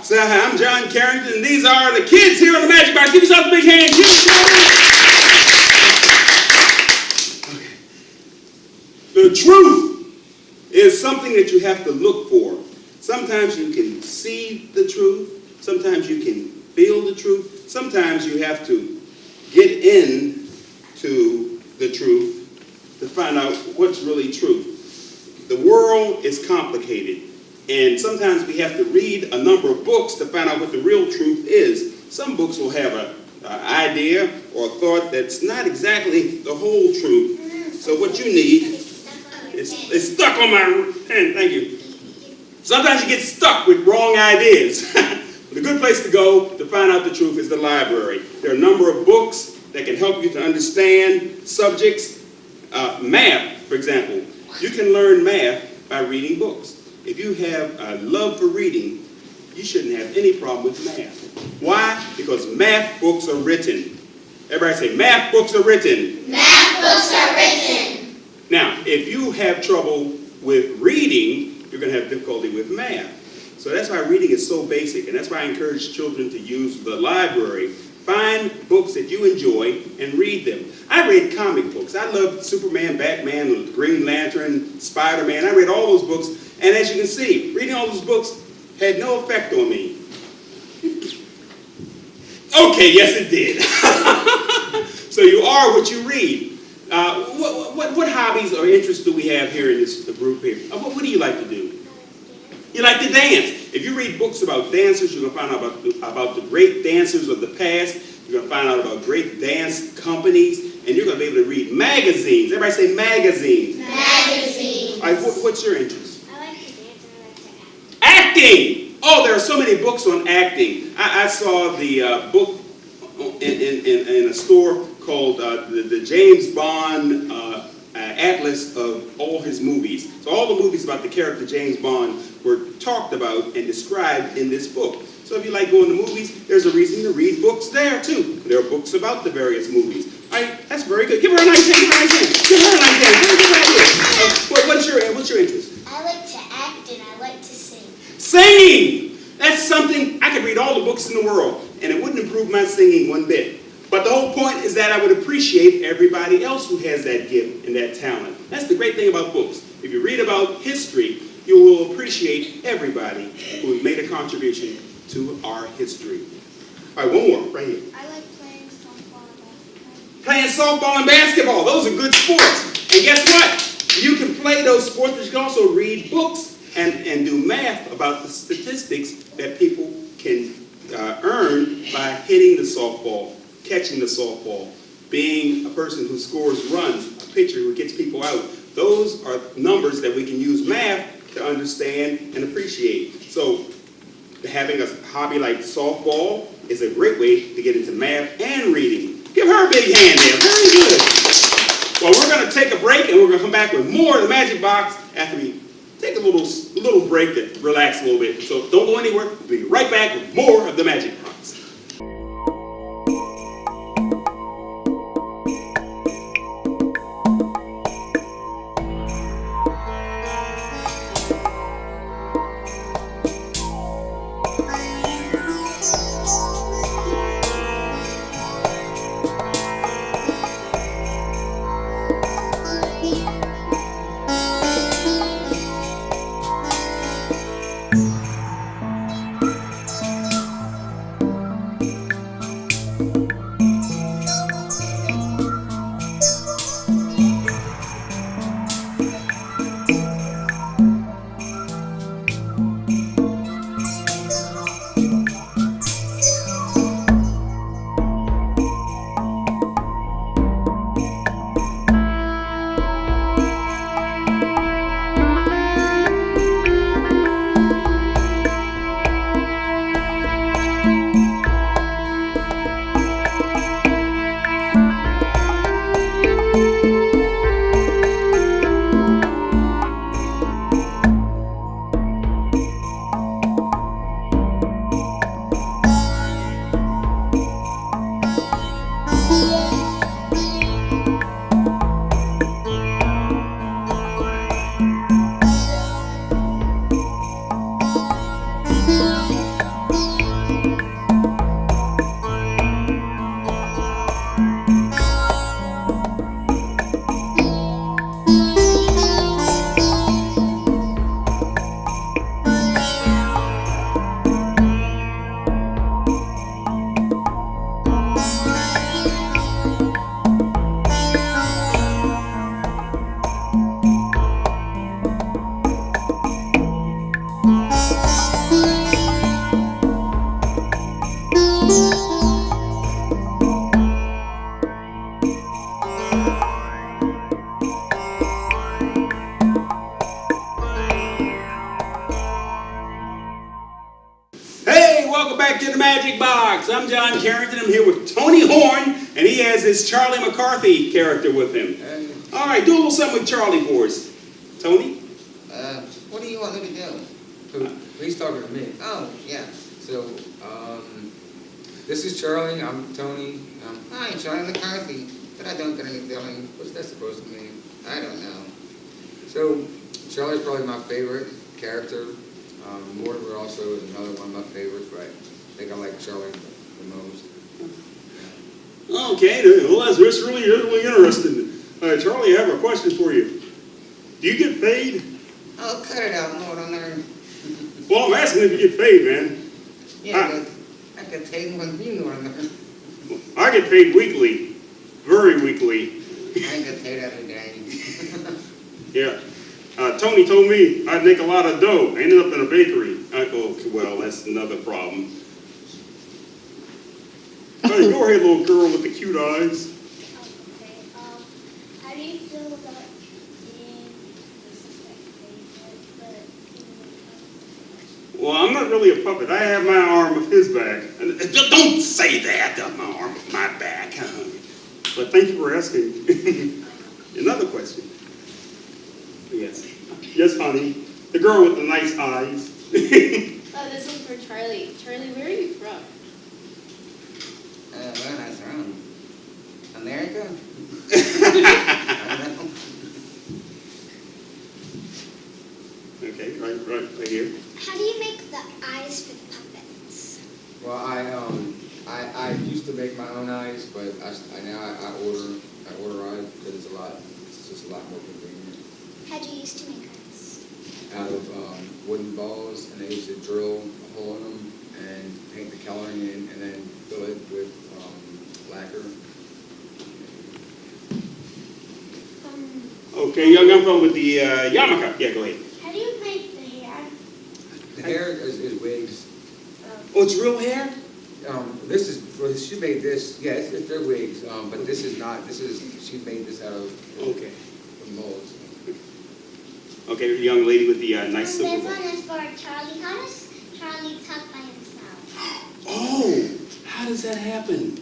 Say hi, I'm John Carrington, and these are the kids here on the Magic Box. Give yourself a big hand. Give okay. The truth is something that you have to look for. Sometimes you can see the truth. Sometimes you can feel the truth. Sometimes you have to get into the truth to find out what's really true. The world is complicated, and sometimes we have to read a number of books to find out what the real truth is. Some books will have an idea or a thought that's not exactly the whole truth. So what you need is stuck on my pen. Thank you. Sometimes you get stuck with wrong ideas. The good place to go to find out the truth is the library. There are a number of books that can help you to understand subjects. Math, for example. You can learn math by reading books. If you have a love for reading, you shouldn't have any problem with math. Why? Because math books are written. Everybody say, math books are written. Math books are written. Now, if you have trouble with reading, you're going to have difficulty with math. So that's why reading is so basic, and that's why I encourage children to use the library. Find books that you enjoy and read them. I read comic books. I loved Superman, Batman, Green Lantern, Spider-Man. I read all those books, and as you can see, reading all those books had no effect on me. Okay, yes it did. So you are what you read. What hobbies or interests do we have here in this group here? What do you like to do? You like to dance. If you read books about dancers, you're going to find out about the great dancers of the past. You're going to find out about great dance companies. And you're going to be able to read magazines. Everybody say magazines. Magazines. All right, what's your interest? I like to dance and I like to act. Acting! Oh, there are so many books on acting. I saw the book in a store called the James Bond Atlas of all his movies. So all the movies about the character James Bond were talked about and described in this book. So if you like going to movies, there's a reason to read books there too. There are books about the various movies. All right, that's very good. Give her a nice hand, give her a nice hand. Give her a nice hand. Very good idea. What's your interest? I like to act and I like to sing. Singing! That's something, I could read all the books in the world and it wouldn't improve my singing one bit. But the whole point is that I would appreciate everybody else who has that gift and that talent. That's the great thing about books. If you read about history, you will appreciate everybody who has made a contribution to our history. All right, one more, right here. I like playing softball and basketball. Playing softball and basketball, those are good sports. And guess what? You can play those sports, but you can also read books and do math about the statistics that people can earn by hitting the softball, catching the softball, being a person who scores runs, a pitcher who gets people out. Those are numbers that we can use math to understand and appreciate. So having a hobby like softball is a great way to get into math and reading. Give her a big hand there. Very good. Well, we're going to take a break and we're going to come back with more of the Magic Box after we take a little break to relax a little bit. So don't go anywhere. We'll be right back with more of the Magic Box. welcome back to the Magic Box. I'm John Carrington. I'm here with Tony Horn, and he has his Charlie McCarthy character with him. All right, do a little something with Charlie for us. Tony? What do you want me to do? He's talking to me. Oh, yeah. So, this is Charlie. I'm Tony. Hi, Charlie McCarthy. But I don't get any billing. What's that supposed to mean? I don't know. So, Charlie's probably my favorite character. Mortimer also is another one of my favorites, but I think I like Charlie the most. Okay, well, that's really interesting. Charlie, I have a question for you. Do you get paid? Oh, cut it out, Mortimer. Well, I'm asking if you get paid, man. Yeah, I get paid when you, Mortimer. I get paid weekly, very weekly. I get paid every day. Yeah. Tony told me I'd make a lot of dough. I ended up in a bakery. Okay, well, that's another problem. Hey, go ahead, little girl with the cute eyes. Okay, how do you feel about being Well, I'm not really a puppet. I have my arm of his back. And, don't say that, my arm of my back. But thank you for asking. Another question. Yes. Yes, honey. The girl with the nice eyes. Oh, this one's for Charlie. Charlie, where are you from? Where am I from? America? I don't know. Okay, right here. How do you make the eyes for the puppets? Well, I used to make my own eyes, but I order eyes because it's just a lot more convenient. How do you used to make eyes? Out of wooden balls, and I used to drill a hole in them and paint the coloring in, and then fill it with lacquer. Okay, young gunfella with the yarmulke. Yeah, go ahead. How do you make the hair? The hair is wigs. Oh, it's real hair? She made this, yeah, it's their wigs, but this is not, she made this out of Okay. the molds. Okay, the young lady with the nice This silver. one is for Charlie. How does Charlie talk by himself? Oh, how does that happen?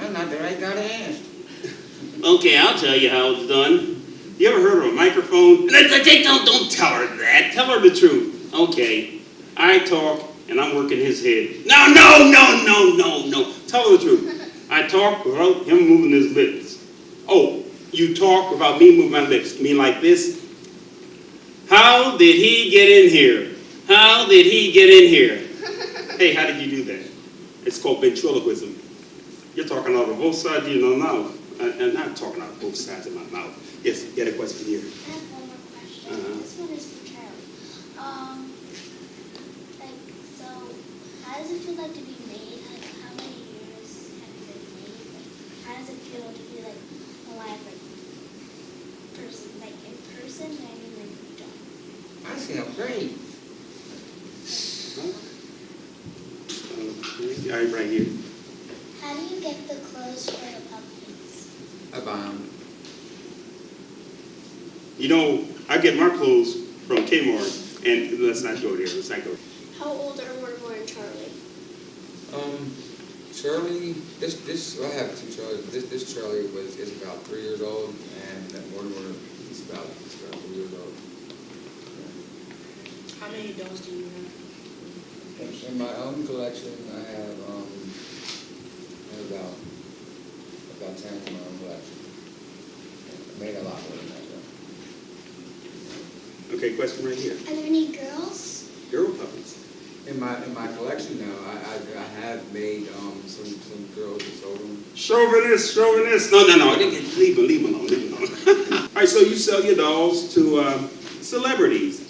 I'm not the right guy to ask. Okay, I'll tell you how it's done. You ever heard of a microphone? Don't tell her that. Tell her the truth. Okay, I talk and I'm working his head. No. Tell her the truth. I talk without him moving his lips. Oh, you talk without me moving my lips. You mean like this? How did he get in here? How did he get in here? Hey, how did you do that? It's called ventriloquism. You're talking out of both sides of your mouth. I'm not talking out of both sides of my mouth. Yes, you had a question here. I have one more question. This one is for Charlie. So, how does it feel like to be made? Like, how many years have you been made? Like, how does it feel to be like a live person, like in person, and I mean like done? I feel great. All right, right here. How do you get the clothes for the puppies? I buy them. You know, I get my clothes from Kmart, and let's not go there. Let's not go. How old are Mortimer and Charlie? Charlie, I have two Charlies. This Charlie is about 3 years old, and that Mortimer is about 3 years old. How many dolls do you have? In my own collection, I have about 10 in my own collection. I made a lot more than that, though. Okay, question right here. Are there any girls? Girl puppies. In my collection now, I have made some girls and sold them. Chauvinist. No. Leave them alone. All right, so you sell your dolls to celebrities.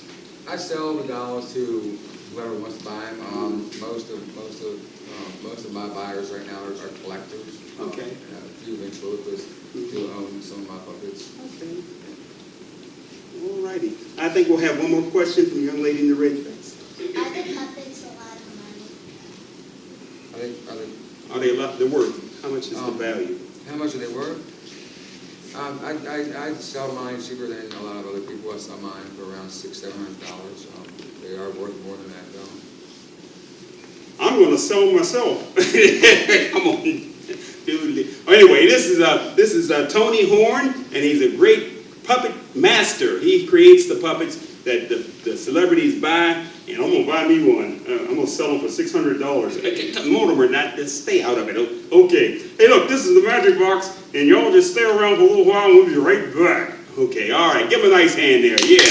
I sell the dolls to whoever wants to buy them. Most of my buyers right now are collectors. Okay. And a few ventriloquists who own some of my puppets. Okay. All righty. I think we'll have one more question from the young lady in the red dress. Are the puppets a lot of money? Are they a lot? They're worth? How much is the value? How much are they worth? I sell mine cheaper than a lot of other people. I sell mine for around $600-700. They are worth more than that, though. I'm gonna sell them myself. Come on, dude. Anyway, this is Tony Horn, and he's a great puppet master. He creates the puppets that the celebrities buy, and I'm gonna buy me one. I'm gonna sell them for $600. Mortimer, not just stay out of it. Okay. Hey, look, this is the Magic Box, and y'all just stay around for a little while, and we'll be right back. Okay. All right. Give him a nice hand there. Yeah.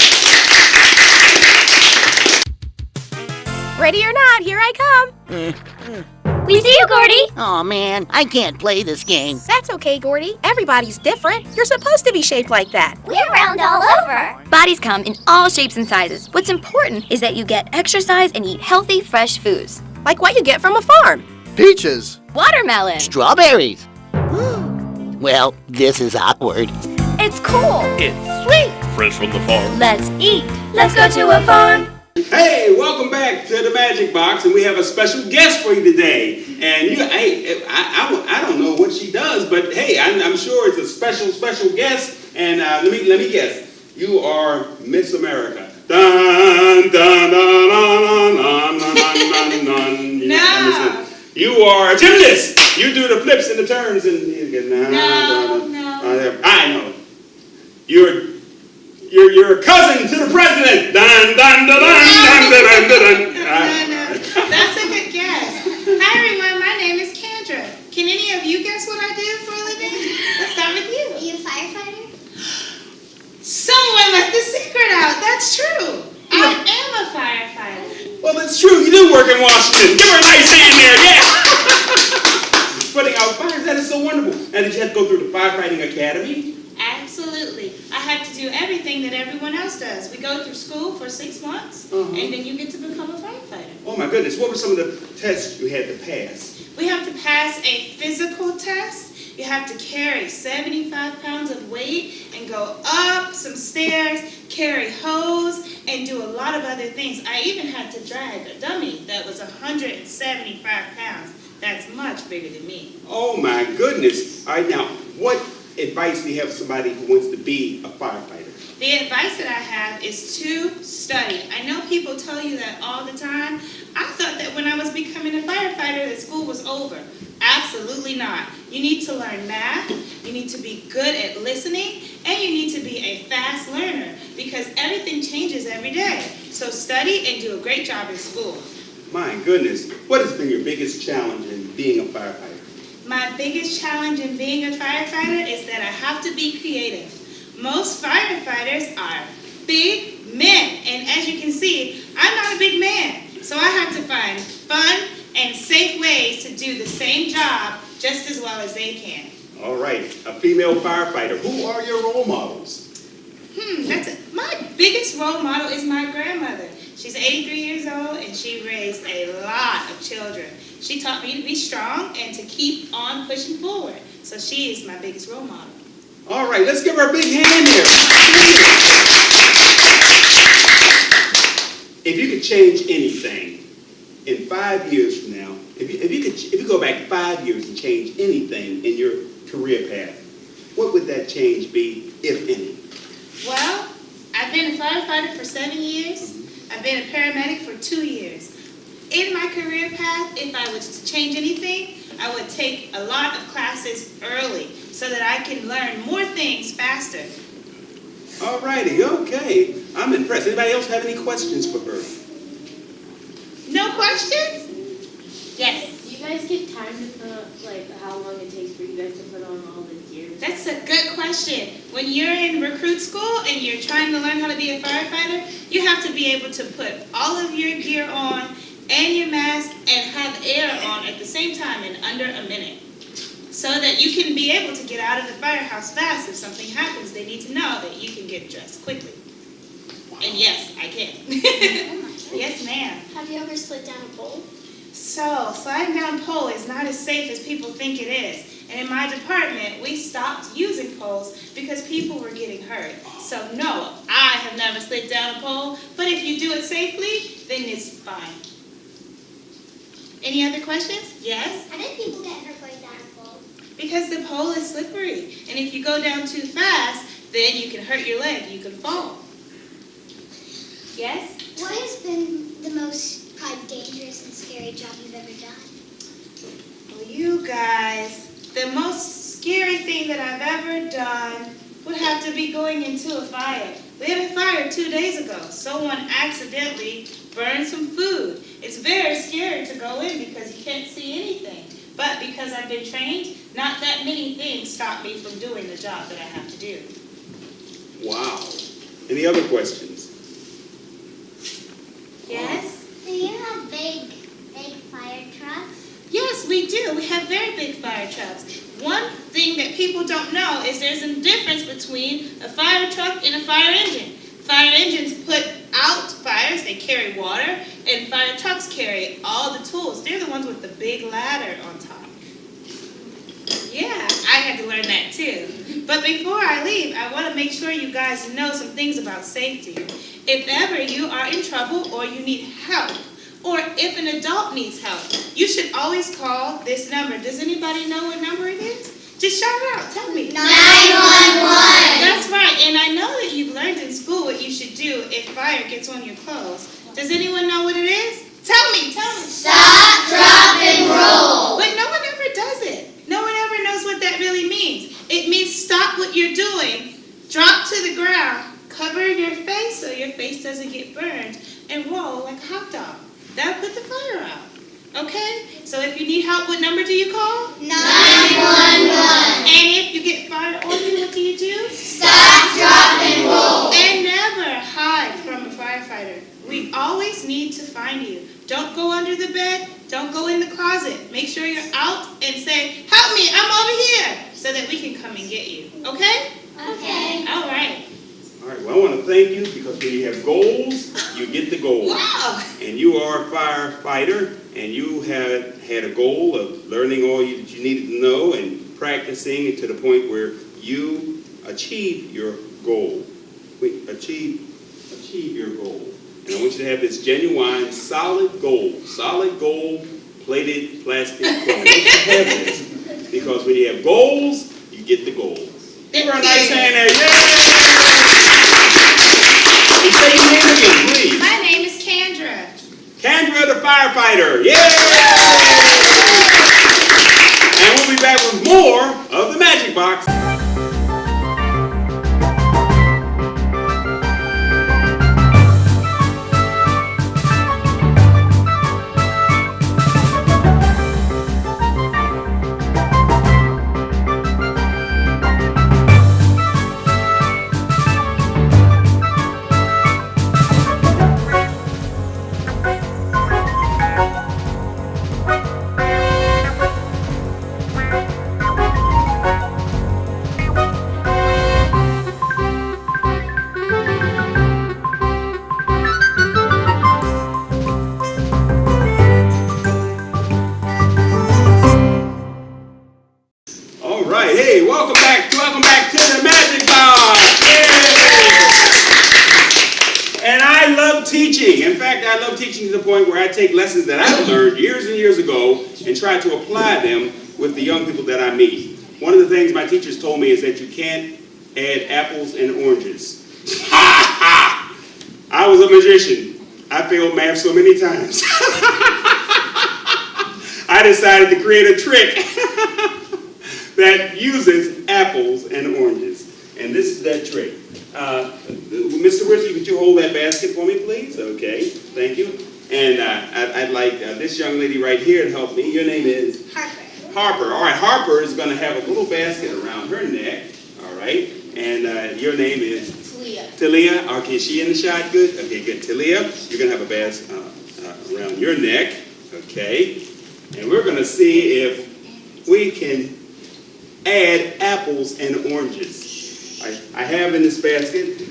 Ready or not, here I come. We see you, Gordy. Oh man, I can't play this game. That's okay, Gordy. Everybody's different. You're supposed to be shaped like that. We're round all over. Bodies come in all shapes and sizes. What's important is that you get exercise and eat healthy, fresh foods. Like what you get from a farm. Peaches. Watermelon. Strawberries. Well, this is awkward. It's cool. It's sweet. Fresh from the farm. Let's eat. Let's go to a farm. Hey, welcome back to the Magic Box, and we have a special guest for you today. And I don't know what she does, but hey, I'm sure it's a special guest. And let me guess, you are Miss America. Dun, dun, dun, dun, dun, dun, dun, dun. No. You are a gymnast. You do the flips and the turns and No. I know. You're a cousin to the president. Dun dun dun dun dun dun dun dun. No. That's a good guess. Hi everyone, my name is Kendra. Can any of you guess what I do for a living? Let's start with you. Are you a firefighter? Someone let the secret out. That's true. I am a firefighter. Well, it's true. You do work in Washington. Give her a nice hand there. Yeah. Putting out fires. That is so wonderful. And did you have to go through the firefighting academy? Absolutely. I have to do everything that everyone else does. We go through school for 6 months, and then you get to become a firefighter. Oh my goodness. What were some of the tests you had to pass? We have to pass a physical test. You have to carry 75 pounds of weight and go up some stairs, carry hose, and do a lot of other things. I even had to drag a dummy that was 175 pounds. That's much bigger than me. Oh my goodness. All right, now, what advice do you have for somebody who wants to be a firefighter? The advice that I have is to study. I know people tell you that all the time. I thought that when I was becoming a firefighter that school was over. Absolutely not. You need to learn math, you need to be good at listening, and you need to be a fast learner because everything changes every day. So study and do a great job in school. My goodness. What has been your biggest challenge in being a firefighter? My biggest challenge in being a firefighter is that I have to be creative. Most firefighters are big men, and as you can see, I'm not a big man. So I have to find fun and safe ways to do the same job just as well as they can. All right, a female firefighter. Who are your role models? My biggest role model is my grandmother. She's 83 years old, and she raised a lot of children. She taught me to be strong and to keep on pushing forward. So she is my biggest role model. All right, let's give her a big hand here. If you could change anything in 5 years from now, if you go back 5 years and change anything in your career path, what would that change be, if any? Well, I've been a firefighter for 7 years. I've been a paramedic for 2 years. In my career path, if I was to change anything, I would take a lot of classes early so that I can learn more things faster. All righty, okay. I'm impressed. Anybody else have any questions for her? No questions? Yes. Do you guys get time to put on, like, how long it takes for you guys to put on all the gear? That's a good question. When you're in recruit school and you're trying to learn how to be a firefighter, you have to be able to put all of your gear on and your mask and have air on at the same time in under a minute. So that you can be able to get out of the firehouse fast. If something happens, they need to know that you can get dressed quickly. And yes, I can. Yes, ma'am. Have you ever slid down a pole? So, sliding down a pole is not as safe as people think it is. And in my department, we stopped using poles because people were getting hurt. So no, I have never slid down a pole, but if you do it safely, then it's fine. Any other questions? Yes? How did people get hurt going down a pole? Because the pole is slippery. And if you go down too fast, then you can hurt your leg. You can fall. Yes? What has been the most probably dangerous and scary job you've ever done? Well, you guys, the most scary thing that I've ever done would have to be going into a fire. We had a fire 2 days ago. Someone accidentally burned some food. It's very scary to go in because you can't see anything. But because I've been trained, not that many things stop me from doing the job that I have to do. Wow. Any other questions? Yes? Do you have big fire trucks? Yes, we do. We have very big fire trucks. One thing that people don't know is there's a difference between a fire truck and a fire engine. Fire engines put out fires, they carry water, and fire trucks carry all the tools. They're the ones with the big ladder on top. Yeah, I had to learn that too. But before I leave, I want to make sure you guys know some things about safety. If ever you are in trouble or you need help, or if an adult needs help, you should always call this number. Does anybody know what number it is? Just shout it out. Tell me. 911. That's right. And I know that you've learned in school what you should do if fire gets on your clothes. Does anyone know what it is? Tell me. Stop, drop, and roll. But no one ever does it. No one ever knows what that really means. It means stop what you're doing, drop to the ground, cover your face so your face doesn't get burned, and roll like a hot dog. That'll put the fire out. Okay? So if you need help, what number do you call? 911. And if you get fire on you, what do you do? Stop, drop, and roll. And never hide from a firefighter. We always need to find you. Don't go under the bed. Don't go in the closet. Make sure you're out and say, help me, I'm over here, so that we can come and get you. Okay? Okay. All right. All right, well, I want to thank you because when you have goals, you get the goals. Wow. And you are a firefighter, and you had a goal of learning all that you needed to know and practicing it to the point where you achieve your goal. Achieve your goal. And I want you to have this genuine, solid gold plated plastic coin. Have this, because when you have goals, you get the goals. Give her a nice hand there. Yay! And say your name again, please. My name is Kendra. Kendra the firefighter. Yay! And we'll be back with more of the Magic Box. Welcome back to the Magic Box. Yay! And I love teaching. In fact, I love teaching to the point where I take lessons that I learned years and years ago and try to apply them with the young people that I meet. One of the things my teachers told me is that you can't add apples and oranges. I was a magician. I failed math so many times. I decided to create a trick that uses apples and oranges. And this is that trick. Mr. Ritchie, could you hold that basket for me, please? Okay, thank you. And I'd like this young lady right here to help me. Your name is? Harper. Harper. All right, Harper is going to have a little basket around her neck. All right. And your name is? Talia. Talia. Okay, is she in the shot? Good. Okay, good. Talia, you're going to have a basket around your neck. Okay. And we're going to see if we can add apples and oranges. I have in this basket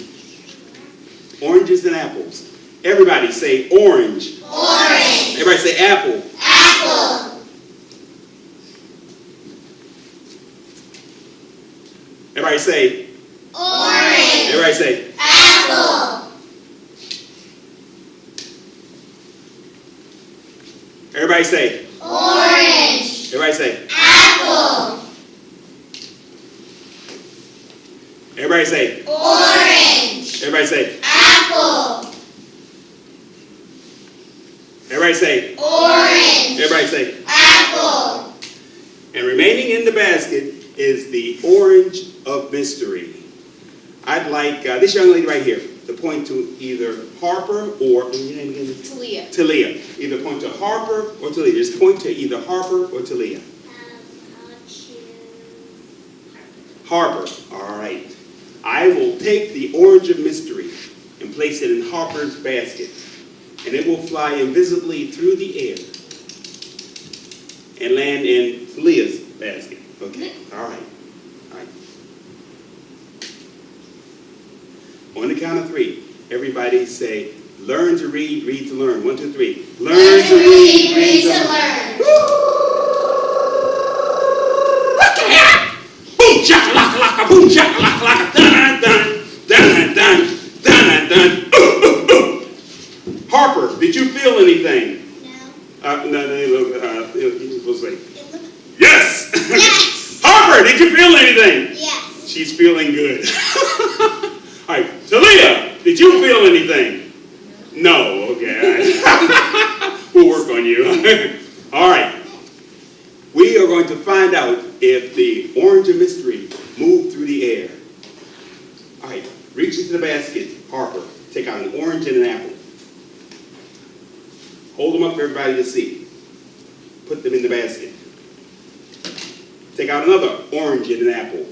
oranges and apples. Everybody say orange. Orange. Everybody say apple. Apple. Everybody say Orange. Everybody say Apple. Everybody say Orange. Everybody say Apple. Everybody say Orange. Everybody say Apple. Everybody say Orange. Everybody say basket is the orange of mystery. I'd like this young lady right here to point to either Harper or, what's your name again? Talia. Talia. Either point to Harper or Talia. Just point to either Harper or Talia. I'll choose Harper. All right. I will take the orange of mystery and place it in Harper's basket. And it will fly invisibly through the air and land in Talia's basket. Okay. All right. All right. On the count of 3, everybody say, learn to read, read to learn. 1, 2, 3. Learn to read, read to learn. Boom, shakalaka, laka, boom, shakalaka, laka, dun, dun, dun, dun, dun, dun. Harper, did you feel anything? no. You're supposed to say, It looks yes! Yes! Harper, did you feel anything? yes. She's feeling good. All right, Talia, did you feel anything? No, okay. We'll work on you. All right. We are going to find out if the orange of mystery moved through the air. All right, reach into the basket, Harper. Take out an orange and an apple. Hold them up for everybody to see. Put them in the basket. Take out another orange and an apple.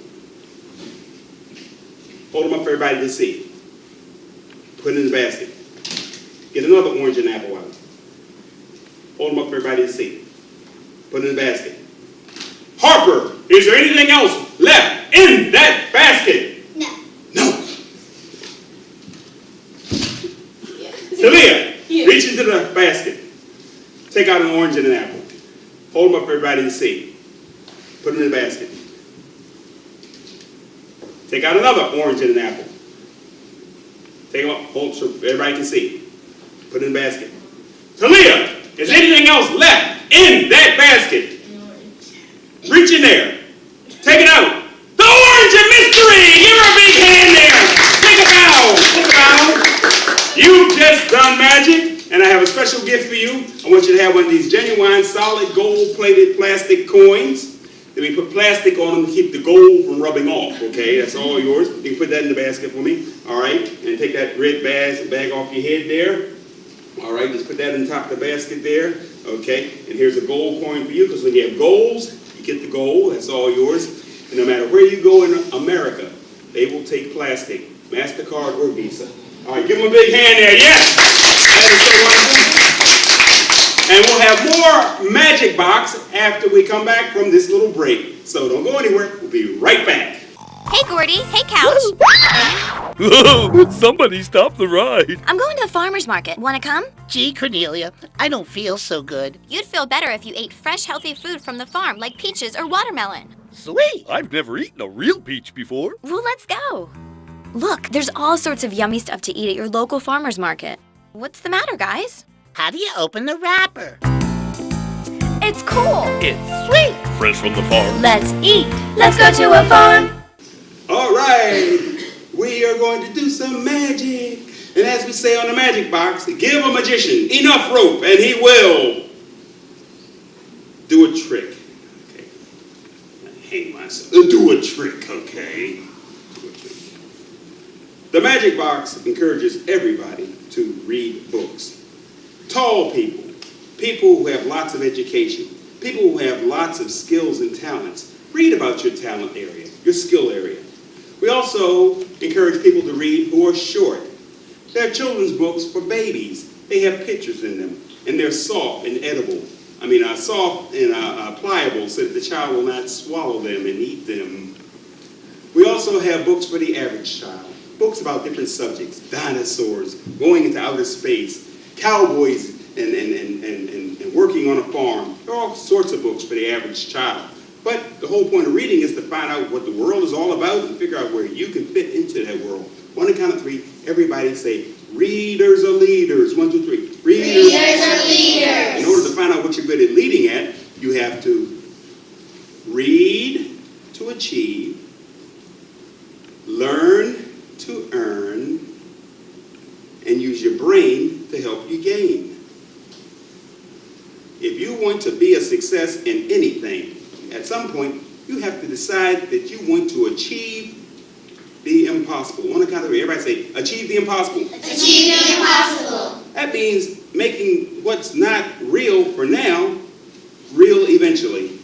Hold them up for everybody to see. Put it in the basket. Get another orange and apple out. Hold them up for everybody to see. Put it in the basket. Harper, is there anything else left in that basket? No. No. Talia, reach into the basket. Take out an orange and an apple. Hold them up for everybody to see. Put them in the basket. Take out another orange and an apple. Take them up, hold so everybody can see. Put it in the basket. Talia, is anything else left in that basket? Reach in there. Take it out. The orange of mystery! Give her a big hand there. Take a bow. Take a bow. You've just done magic, and I have a special gift for you. I want you to have one of these genuine, solid, gold-plated plastic coins. Then we put plastic on them to keep the gold from rubbing off, okay? That's all yours. You can put that in the basket for me, all right? And take that red bag off your head there. All right, just put that on top of the basket there, okay? And here's a gold coin for you, because when you have golds, you get the gold. That's all yours. And no matter where you go in America, they will take plastic, MasterCard or Visa. All right, give them a big hand there. Yes! That is so wonderful. And we'll have more Magic Box after we come back from this little break. So don't go anywhere. We'll be right back. Hey, Gordy. Hey, Couch. Whoa, somebody stop the ride. I'm going to the farmer's market. Want to come? Gee, Cornelia, I don't feel so good. You'd feel better if you ate fresh, healthy food from the farm, like peaches or watermelon. Sweet. I've never eaten a real peach before. Well, let's go. Look, there's all sorts of yummy stuff to eat at your local farmer's market. What's the matter, guys? How do you open the wrapper? It's cool. It's Sweet. fresh from the farm. Let's eat. Let's go to a farm. All right, we are going to do some magic. And as we say on the Magic Box, give a magician enough rope and he will do a trick. Okay. I hate myself. Do a trick, okay? Do a trick. The Magic Box encourages everybody to read books. Tall people, people who have lots of education, people who have lots of skills and talents. Read about your talent area, your skill area. We also encourage people to read who are short. There are children's books for babies. They have pictures in them, and they're soft and edible. Soft and pliable so that the child will not swallow them and eat them. We also have books for the average child. Books about different subjects, dinosaurs, going into outer space, cowboys, and working on a farm. There are all sorts of books for the average child. But the whole point of reading is to find out what the world is all about and figure out where you can fit into that world. On the count of 3, everybody say, readers are leaders. 1, 2, 3. Readers are leaders. In order to find out what you're good at leading at, you have to read to achieve, learn to earn, and use your brain to help you gain. If you want to be a success in anything, at some point, You have to decide that you want to achieve the impossible. On the count of three, everybody say, achieve the impossible. Achieve the impossible. That means making what's not real for now, real eventually.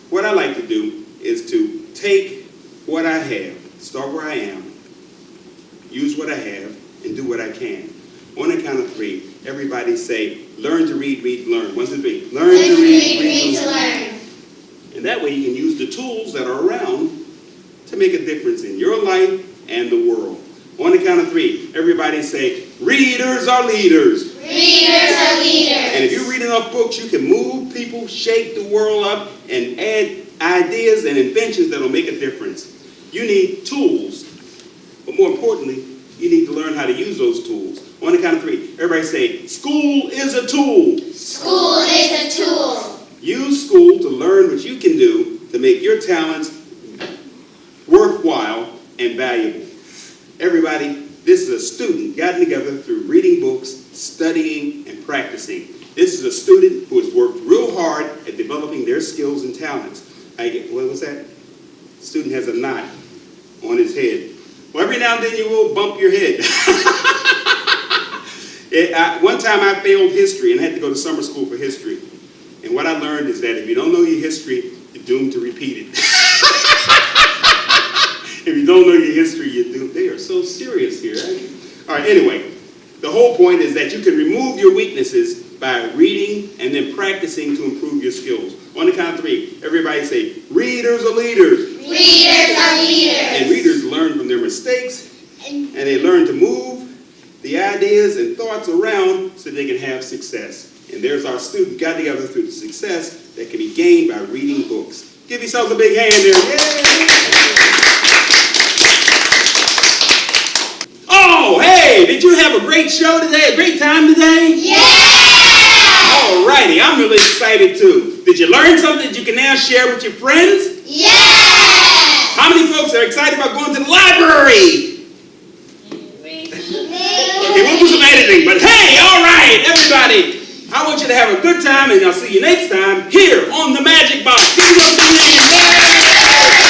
What I like to do is to take what I have, start where I am, use what I have, and do what I can. On the count of three, everybody say, learn to read, read, learn. 1, 2, 3. Learn to read, read, to learn. And that way you can use the tools that are around to make a difference in your life and the world. On the count of three, everybody say, readers are leaders. Readers are leaders. And if you read enough books, you can move people, shake the world up, and add ideas and inventions that will make a difference. You need tools, but more importantly, you need to learn how to use those tools. On the count of three, everybody say, school is a tool. School is a tool. Use school to learn what you can do to make your talents worthwhile and valuable. Everybody, this is a student gotten together through reading books, studying, and practicing. This is a student who has worked real hard at developing their skills and talents. What was that? Student has a knot on his head. Well, every now and then you will bump your head. One time I failed history and had to go to summer school for history. And what I learned is that if you don't know your history, you're doomed to repeat it. If you don't know your history, you're doomed. They are so serious here. All right, anyway, the whole point is that you can remove your weaknesses by reading and then practicing to improve your skills. On the count of three, everybody say, readers are leaders. Readers are leaders. And readers learn from their mistakes, and they learn to move the ideas and thoughts around so they can have success. And there's our student got together through the success that can be gained by reading books. Give yourselves a big hand there. Yay! Oh, hey, did you have a great show today? A great time today? Yeah! All righty, I'm really excited too. Did you learn something that you can now share with your friends? Yeah! How many folks are excited about going to the library? Okay, we'll do some editing, but hey, all right, everybody, I want you to have a good time, and I'll see you next time here on The Magic Box. Give yourself a hand. Yay!